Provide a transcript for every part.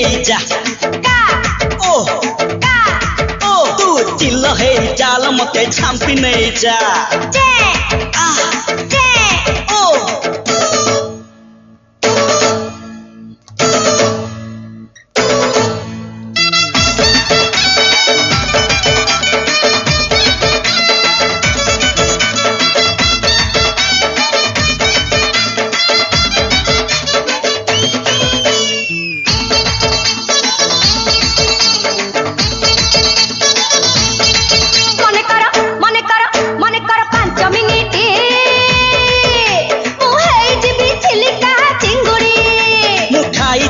हेई जा ओ ओ तू चिल्ल हेई चाल मते झांपी नहीं जा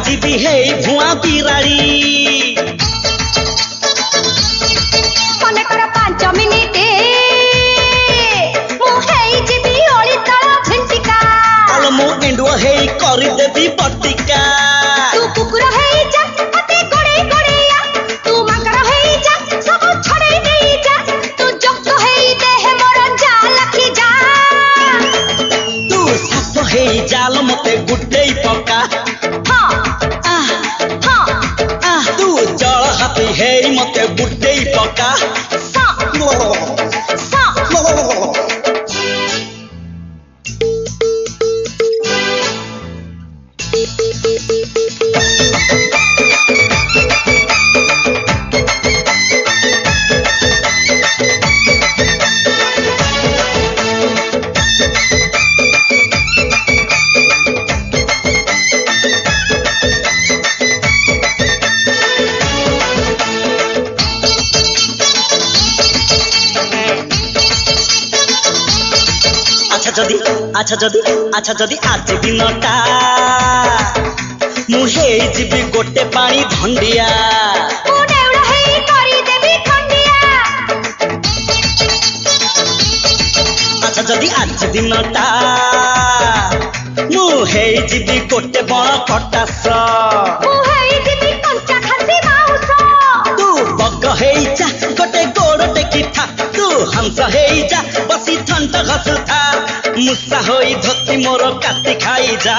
जीवी है भुआ बिराड़ी मने कर 5 मिनिट मु हेई जीवी ओली तळ झंटिका अल मु एंडुआ है करि देबी बटिका तू कुकुर हेई जा अते गोड़े गोड़ेया तू माकर हेई जा सब छड़े देई जा तू जक हेई देह मोर जाल की जा तू साप हेई जाल मते गुड्डेई पका हेई मते बुड्डे पका अच्छा जदि आज दिनटा मु हेई जीवी गोटे पानी धंडिया मु नेउड़ा हेई करी देबी खंडिया अच्छा जदि आज दिनटा मु हेई जीवी गोटे बण कटास मु हेई जीवी कंचा खासी माउस तू बग हेई जा गोटे गोड़ टेकी था तू हंस हेई जा बसी ठंड घसुथा मुसा होई धोती मोर काटी खाई जा।